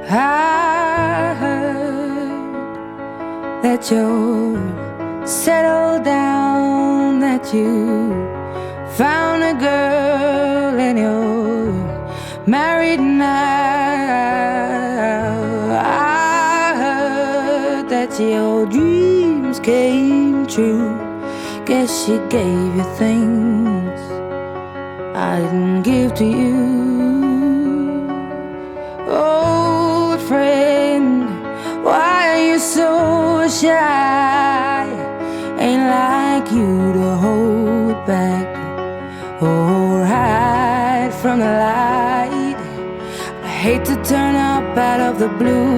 I heard that you're settled down, that you found a girl and you're married now. I heard that your dreams came true. Guess she gave you things I didn't give to you. Old friend, why are you so shy? Ain't like you to hold back or hide from the light. I hate to turn up out of the blue.